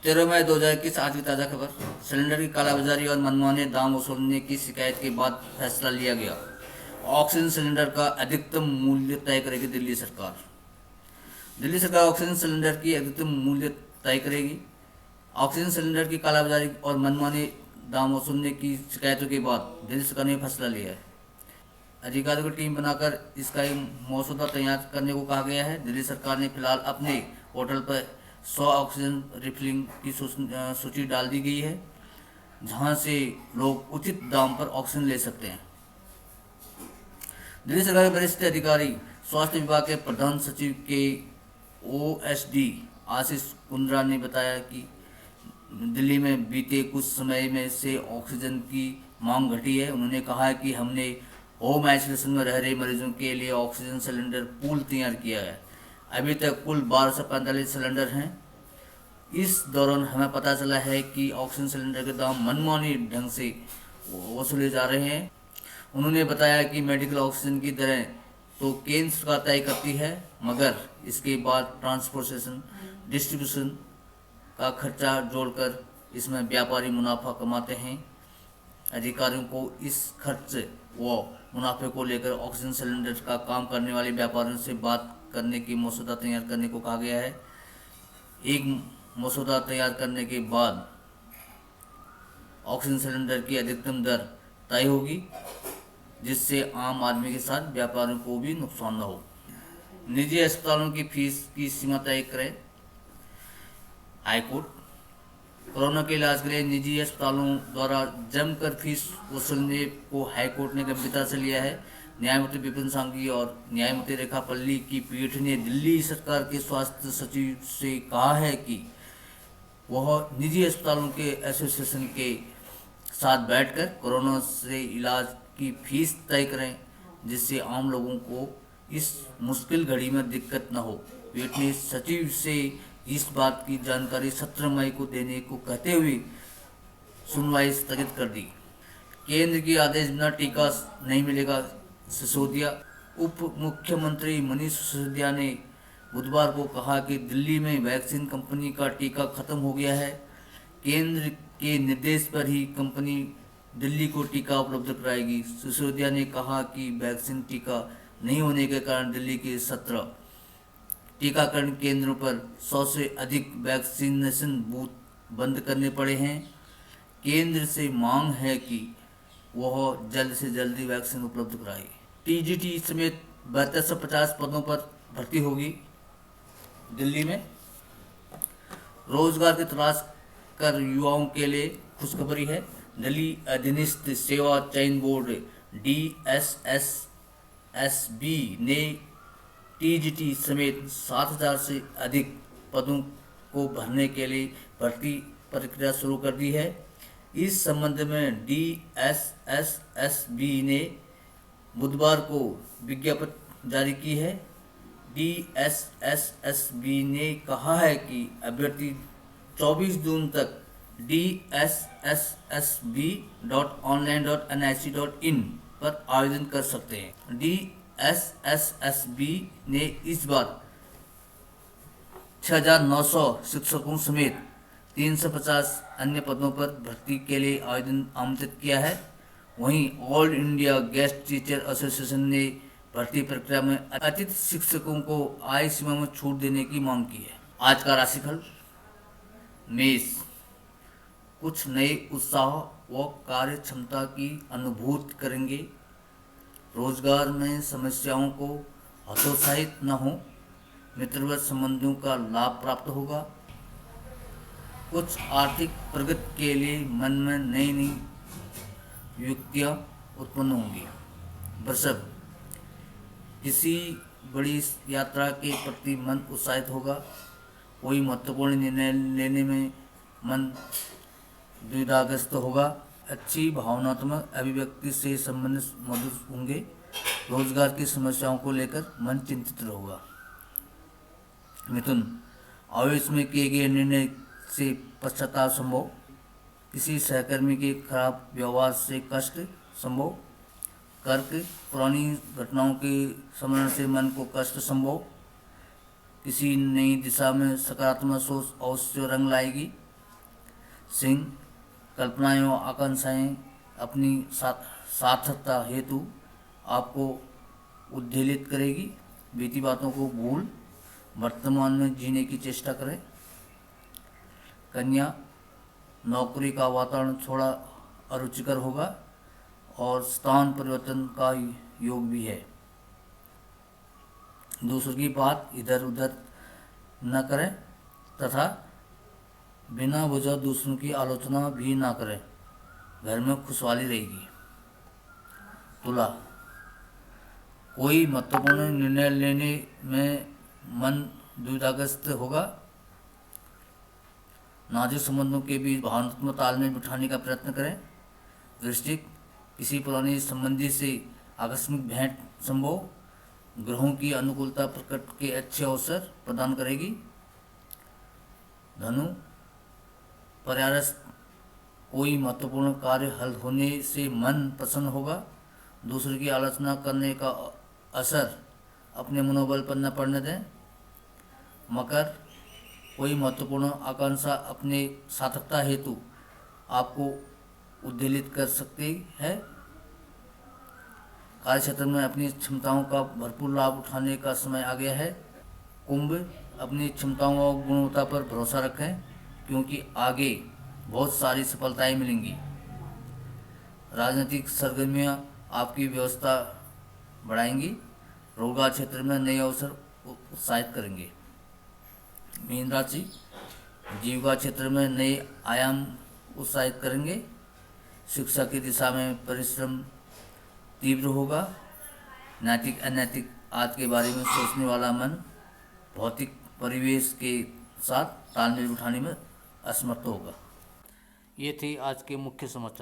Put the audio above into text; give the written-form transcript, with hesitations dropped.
13 मई 2021 आज की ताज़ा खबर। सिलेंडर की कालाबाजारी और मनमाने दाम वसूलने की शिकायत के बाद फैसला लिया गया। ऑक्सीजन सिलेंडर का अधिकतम मूल्य तय करेगी दिल्ली सरकार। दिल्ली सरकार ऑक्सीजन सिलेंडर की अधिकतम मूल्य तय करेगी। ऑक्सीजन सिलेंडर की कालाबाजारी और मनमाने दाम वसूलने की शिकायतों के बाद दिल्ली सरकार ने फैसला लिया है। अधिकारियों की टीम बनाकर इसका एक मसौदा तैयार करने को कहा गया है। दिल्ली सरकार ने फिलहाल अपने पोर्टल पर 100 ऑक्सीजन रिफिलिंग की सूची डाल दी गई है, जहां से लोग उचित दाम पर ऑक्सीजन ले सकते हैं। दिल्ली सरकार के वरिष्ठ अधिकारी स्वास्थ्य विभाग के प्रधान सचिव के ओएसडी आशीष कुंद्रा ने बताया कि दिल्ली में बीते कुछ समय में से ऑक्सीजन की मांग घटी है। उन्होंने कहा कि हमने होम आइसोलेशन में रह रहे मरीजों के लिए ऑक्सीजन सिलेंडर पूल तैयार किया है। अभी तक कुल 1245 सिलेंडर हैं। इस दौरान हमें पता चला है कि ऑक्सीजन सिलेंडर के दाम मनमानी ढंग से वसूले जा रहे हैं। उन्होंने बताया कि मेडिकल ऑक्सीजन की दरें तो केंद्र सरकार तय करती है, मगर इसके बाद ट्रांसपोर्टेशन, डिस्ट्रीब्यूशन का खर्चा जोड़कर इसमें व्यापारी मुनाफा कमाते हैं। अधिकारियों को इस खर्च व मुनाफे को लेकर ऑक्सीजन सिलेंडर का काम करने वाले व्यापारियों से बात करने की मसौदा तैयार करने को कहा गया है। एक मसौदा तैयार करने के बाद ऑक्सीजन सिलेंडर की अधिकतम दर तय होगी, जिससे आम आदमी के साथ व्यापारियों को भी नुकसान न हो। निजी अस्पतालों की फीस की सीमा तय करें हाईकोर्ट। कोरोना के इलाज के लिए निजी अस्पतालों द्वारा जमकर फीस वसूलने को हाईकोर्ट ने गंभीरता से लिया है। न्यायमूर्ति विपिन सांघवी और न्यायमूर्ति रेखा पल्ली की पीठ ने दिल्ली सरकार के स्वास्थ्य सचिव से कहा है कि वह निजी अस्पतालों के एसोसिएशन के साथ बैठकर कोरोना से इलाज की फीस तय करें, जिससे आम लोगों को इस मुश्किल घड़ी में दिक्कत न हो। पीठ ने सचिव से इस बात की जानकारी 17 मई को देने को कहते हुए सुनवाई स्थगित कर दी। केंद्र के आदेश बिना टीका नहीं मिलेगा सिसोदिया। उप मुख्यमंत्री मनीष सिसोदिया ने बुधवार को कहा कि दिल्ली में वैक्सीन कंपनी का टीका खत्म हो गया है। केंद्र के निर्देश पर ही कंपनी दिल्ली को टीका उपलब्ध कराएगी। सिसोदिया ने कहा कि वैक्सीन टीका नहीं होने के कारण दिल्ली के 17 टीकाकरण केंद्रों पर 100 से अधिक वैक्सीनेशन बूथ बंद करने पड़े हैं। केंद्र से मांग है कि वह जल्द से जल्द वैक्सीन उपलब्ध कराए। टीजीटी समेत 7250 पदों पर भर्ती होगी। दिल्ली में रोजगार की तलाश कर युवाओं के लिए खुशखबरी है। दिल्ली अधीनस्थ सेवा चयन बोर्ड DSSSB ने टीजीटी समेत 7000 से अधिक पदों को भरने के लिए भर्ती प्रक्रिया शुरू कर दी है। इस संबंध में DSSSB ने बुधवार को विज्ञप्ति जारी की है। DSSSB ने कहा है कि अभ्यर्थी 24 जून तक dssb.online.nic.in पर आवेदन कर सकते हैं। DSSSB ने इस बार 6900 शिक्षकों समेत 350 अन्य पदों पर भर्ती के लिए आवेदन आमंत्रित किया है। वहीं all India guest teacher association ने भर्ती प्रक्रिया में अतिथि शिक्षकों को आय सीमा में छूट देने की मांग की है। आज का राशिफल मेष। कुछ नए उत्साह व कार्य क्षमता की अनुभूति करेंगे। रोजगार में समस्याओं को हतोत्साहित न हो। मित्रवत संबंधों का लाभ प्राप्त होगा। कुछ आर्थिक प्रगति के लिए मन में नई नई युक्तियाँ उत्पन्न होंगी। वृषभ, किसी बड़ी यात्रा के प्रति मन उत्साहित होगा। कोई महत्वपूर्ण निर्णय लेने में मन द्विधाग्रस्त होगा। अच्छी भावनात्मक अभिव्यक्ति से संबंधित मधुर होंगे। रोजगार की समस्याओं को लेकर मन चिंतित रहेगा। मिथुन, आवेश में किए गए निर्णय से पश्चाताप संभव। किसी सहकर्मी के खराब व्यवहार से कष्ट संभव। कर्क, पुरानी घटनाओं के स्मरण से मन को कष्ट संभव। किसी नई दिशा में सकारात्मक सोच अवश्य रंग लाएगी। सिंह कल्पनाएं और आकांक्षाएं अपनी सार्थकता हेतु आपको उद्वेलित करेगी। बीती बातों को भूल वर्तमान में जीने की चेष्टा करें। कन्या, नौकरी का वातावरण थोड़ा अरुचिकर होगा और स्थान परिवर्तन का योग भी है। दूसरों की बात इधर उधर न करें तथा बिना वजह दूसरों की आलोचना भी ना करें। घर में खुशहाली रहेगी। तुला, कोई महत्वपूर्ण निर्णय लेने में मन दुविधाग्रस्त होगा। नाजुक संबंधों के बीच भावनात्मक तालमेल बिठाने का प्रयत्न करें। वृश्चिक, किसी पुरानी संबंधी से आकस्मिक भेंट संभव ग्रहों की अनुकूलता प्रकट के अच्छे अवसर प्रदान करेगी। धनु, प्रयास कोई महत्वपूर्ण कार्य हल होने से मन प्रसन्न होगा। दूसरे की आलोचना करने का असर अपने मनोबल पर न पड़ने दें। मकर, कोई महत्वपूर्ण आकांक्षा अपने सार्थकता हेतु आपको उद्वेलित कर सकती है। कार्य क्षेत्र में अपनी क्षमताओं का भरपूर लाभ उठाने का समय आ गया है। कुंभ, अपनी क्षमताओं और गुणवत्ता पर भरोसा रखें क्योंकि आगे बहुत सारी सफलताएं मिलेंगी। राजनीतिक सरगर्मियां आपकी व्यवस्था बढ़ाएंगी। रोजगार क्षेत्र में नए अवसर उत्साहित करेंगे। मीन राशि, जीविका क्षेत्र में नए आयाम उत्साहित करेंगे। शिक्षा की दिशा में परिश्रम तीव्र होगा। नैतिक अनैतिक आज के बारे में सोचने वाला मन भौतिक परिवेश के साथ तालमेल उठाने में असमर्थ होगा। ये थे आज के मुख्य समाचार।